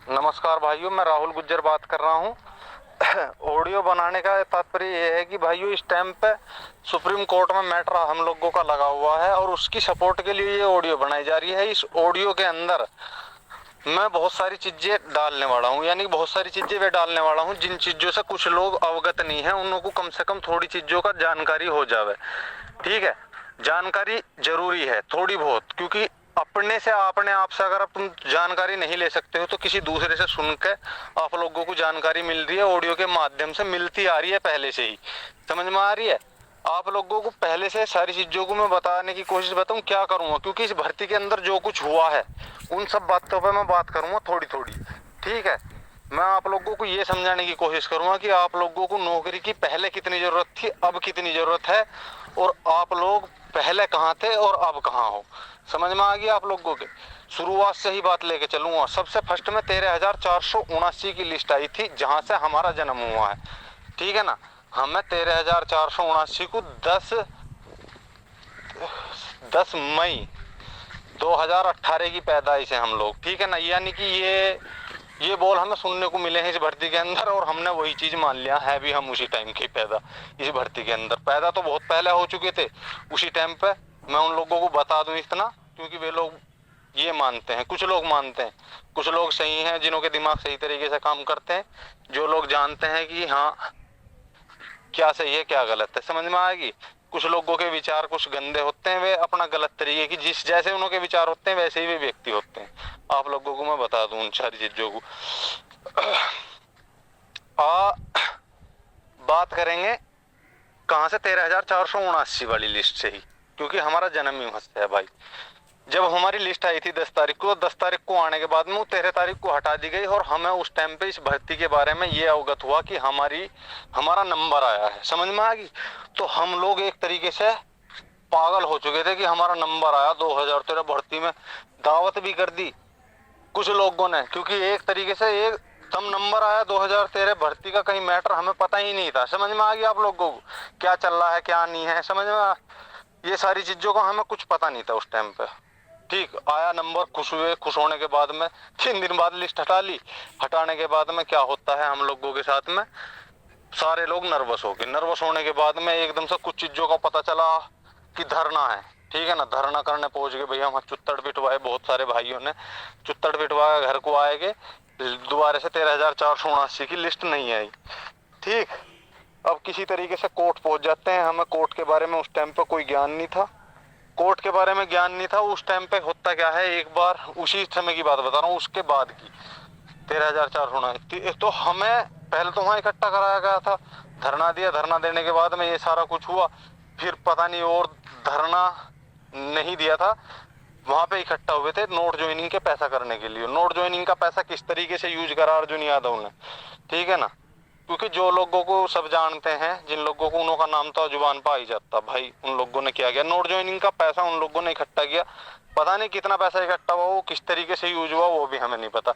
नमस्कार भाइयों, मैं राहुल गुज्जर बात कर रहा हूँ। ऑडियो बनाने का तात्पर्य यह है कि भाइयों, इस टाइम पे सुप्रीम कोर्ट में मैटर हम लोगों का लगा हुआ है और उसकी सपोर्ट के लिए ये ऑडियो बनाई जा रही है। इस ऑडियो के अंदर मैं बहुत सारी चीजें डालने वाला हूँ, यानी बहुत सारी चीजें वे डालने वाला हूँ जिन चीजों से कुछ लोग अवगत नहीं है, उन लोगों को कम से कम थोड़ी चीजों का जानकारी हो जावे। ठीक है, जानकारी जरूरी है थोड़ी बहुत, क्योंकि अपने से अपने आप से अगर तुम जानकारी नहीं ले सकते हो तो किसी दूसरे से सुन के आप लोगों को जानकारी मिल रही है, ऑडियो के माध्यम से मिलती आ रही है पहले से ही। समझ में आ रही है? आप लोगों को पहले से सारी चीजों को मैं बताने की कोशिश बताऊं क्या करूंगा, क्योंकि इस भर्ती के अंदर जो कुछ हुआ है उन सब बातों पे मैं बात करूंगा थोड़ी थोड़ी। ठीक है, मैं आप लोगों को ये समझाने की कोशिश करूंगा कि आप लोगों को नौकरी की पहले कितनी जरूरत थी, अब कितनी जरूरत है, और आप लोग पहले कहाँ थे और अब कहाँ हो। समझ में आ गया आप लोगों के? शुरुआत से ही बात लेके चलूंगा। सबसे फर्स्ट में 13,479 की लिस्ट आई थी जहां से हमारा जन्म हुआ है। ठीक है ना? हमें 13,479 को 10 मई 2018 की पैदाइश है हम लोग। ठीक है ना? यानी कि ये बोल हमें सुनने को मिले हैं इस भर्ती के अंदर, और हमने वही चीज मान लिया है भी, हम उसी टाइम के पैदा इस भर्ती के अंदर पैदा तो बहुत पहले हो चुके थे उसी टाइम पे। मैं उन लोगों को बता दूं इतना, क्योंकि वे लोग ये मानते हैं, कुछ लोग मानते हैं, कुछ लोग सही हैं जिन्हों के दिमाग सही तरीके से काम करते हैं, जो लोग जानते हैं कि हाँ क्या सही है क्या गलत है। समझ में आएगी? कुछ लोगों के विचार कुछ गंदे होते हैं, वे अपना गलत तरीके की, जिस जैसे उनके विचार होते हैं वैसे ही वे व्यक्ति होते हैं। आप लोगों को मैं बता दूं उन सारी चीजों को। आ बात करेंगे कहां से? 13,479 वाली लिस्ट से ही, क्योंकि हमारा जन्म ही वहां से है भाई। जब हमारी लिस्ट आई थी 10 तारीख को, 10 तारीख को आने के बाद में वो 13 तारीख को हटा दी गई, और हमें उस टाइम पे इस भर्ती के बारे में ये अवगत हुआ कि हमारा नंबर आया है। समझ में आ गई? तो हम लोग एक तरीके से पागल हो चुके थे कि हमारा नंबर आया 2013 भर्ती में। दावत भी कर दी कुछ लोगों ने, क्योंकि एक तरीके से एक तब नंबर आया 2013 भर्ती का, कहीं मैटर हमें पता ही नहीं था। समझ में आ गया आप लोगों को क्या चल रहा है क्या नहीं है? समझ में ये सारी चीजों का हमें कुछ पता नहीं था उस टाइम पे। ठीक आया नंबर, खुश हुए। खुश होने के बाद में 3 दिन बाद लिस्ट हटा ली। हटाने के बाद में क्या होता है हम लोगों के साथ में, सारे लोग नर्वस हो गए। नर्वस होने के बाद में एकदम से कुछ चीजों का पता चला कि धरना है। ठीक है ना? धरना करने पहुंच गए भैया, हम चुत्तड़ पिटवाए बहुत सारे भाइयों ने, चुत्तड़ पिटवा घर को आएंगे। दोबारा से 13,479 की लिस्ट नहीं आई। ठीक, अब किसी तरीके से कोर्ट पहुंच जाते हैं। हमें कोर्ट के बारे में उस टाइम पे कोई ज्ञान नहीं था, कोर्ट के बारे में ज्ञान नहीं था उस टाइम पे। होता क्या है, एक बार उसी समय की बात बता रहा हूँ, उसके बाद की 13,400 तो हमें पहले तो वहां इकट्ठा कराया गया था, धरना दिया। धरना देने के बाद में ये सारा कुछ हुआ, फिर पता नहीं और धरना नहीं दिया था, वहां पे इकट्ठा हुए थे नोट ज्वाइनिंग के पैसा करने के लिए। नोट ज्वाइनिंग का पैसा किस तरीके से यूज करा अर्जुन यादव ने, ठीक है ना? क्योंकि जो लोगों को सब जानते हैं, जिन लोगों को उनका नाम तो जुबान पर आ ही जाता भाई, उन लोगों ने क्या किया, नोट ज्वाइनिंग का पैसा उन लोगों ने इकट्ठा किया। पता नहीं कितना पैसा इकट्ठा हुआ, वो किस तरीके से यूज हुआ वो भी हमें नहीं पता,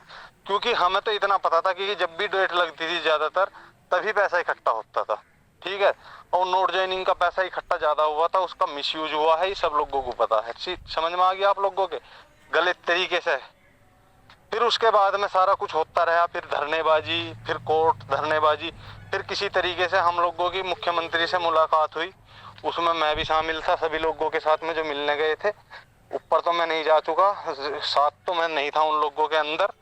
क्योंकि हमें तो इतना पता था कि जब भी डेट लगती थी ज्यादातर तभी पैसा इकट्ठा होता था। ठीक है, और नोट ज्वाइनिंग का पैसा इकट्ठा ज्यादा हुआ था, उसका मिसयूज हुआ है, ये सब लोगों को पता है। समझ में आ गया आप लोगों के? गलत तरीके से फिर उसके बाद में सारा कुछ होता रहा, फिर धरनेबाजी, फिर कोर्ट, धरनेबाजी, फिर किसी तरीके से हम लोगों की मुख्यमंत्री से मुलाकात हुई। उसमें मैं भी शामिल था सभी लोगों के साथ में जो मिलने गए थे। ऊपर तो मैं नहीं जा चुका, साथ तो मैं नहीं था उन लोगों के अंदर,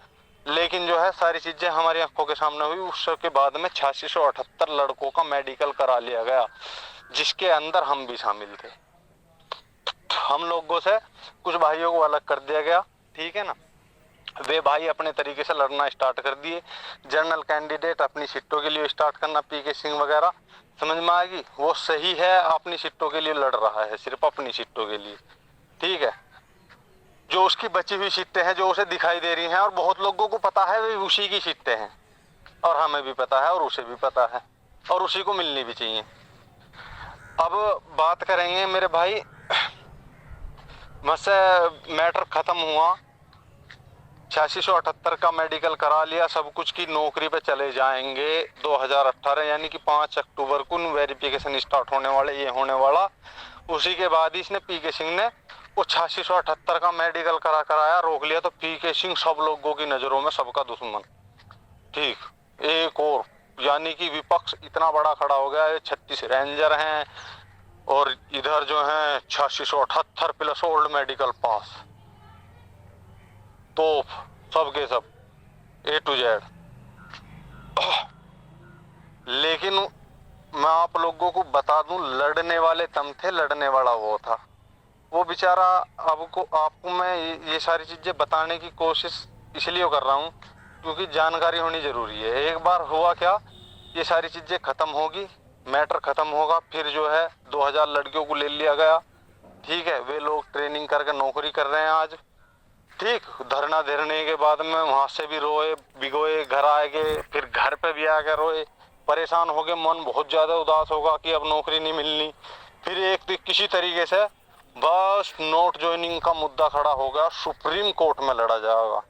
लेकिन जो है सारी चीजें हमारी आंखों के सामने हुई। उसके बाद में 8678 लड़कों का मेडिकल करा लिया गया, जिसके अंदर हम भी शामिल थे। हम लोगों से कुछ भाइयों को अलग कर दिया गया। ठीक है ना? वे भाई अपने तरीके से लड़ना स्टार्ट कर दिए। जनरल कैंडिडेट अपनी सीटों के लिए स्टार्ट करना, पीके सिंह वगैरह। समझ में आएगी? वो सही है, अपनी सीटों के लिए लड़ रहा है, सिर्फ अपनी सीटों के लिए। ठीक है, जो उसकी बची हुई सीटें हैं जो उसे दिखाई दे रही हैं, और बहुत लोगों को पता है वे उसी की सीटें हैं, और हमें भी पता है और उसे भी पता है, और उसी को मिलनी भी चाहिए। अब बात करेंगे मेरे भाई, मुझसे मैटर खत्म हुआ, 8678 का मेडिकल करा लिया, सब कुछ की नौकरी पे चले जाएंगे 2018, यानी कि 5 अक्टूबर को वेरिफिकेशन स्टार्ट होने वाले, ये होने वाला। उसी के बाद ही इसने पीके सिंह ने वो 8678 का मेडिकल करा कराया, रोक लिया तो पीके सिंह सब लोगों की नजरों में सबका दुश्मन। ठीक, एक और यानी कि विपक्ष इतना बड़ा खड़ा हो गया है, 36 रेंजर हैं और इधर जो है 8678 प्लस ओल्ड मेडिकल पास, तोप, सब के सब A to Z। लेकिन मैं आप लोगों को बता दूं, लड़ने वाले तम थे, लड़ने वाला वो था। वो बेचारा, आपको मैं ये सारी चीजें बताने की कोशिश इसलिए कर रहा हूँ क्योंकि जानकारी होनी जरूरी है। एक बार हुआ क्या, ये सारी चीजें खत्म होगी, मैटर खत्म होगा, फिर जो है 2000 लड़कियों को ले लिया गया। ठीक है, वे लोग ट्रेनिंग करके नौकरी कर रहे हैं आज। ठीक, धरना धरने के बाद में वहां से भी रोए भिगोए, घर आए गए, फिर घर पे भी आके रोए, परेशान हो गए, मन बहुत ज्यादा उदास होगा कि अब नौकरी नहीं मिलनी। फिर किसी तरीके से बस नोट ज्वाइनिंग का मुद्दा खड़ा होगा, सुप्रीम कोर्ट में लड़ा जाएगा।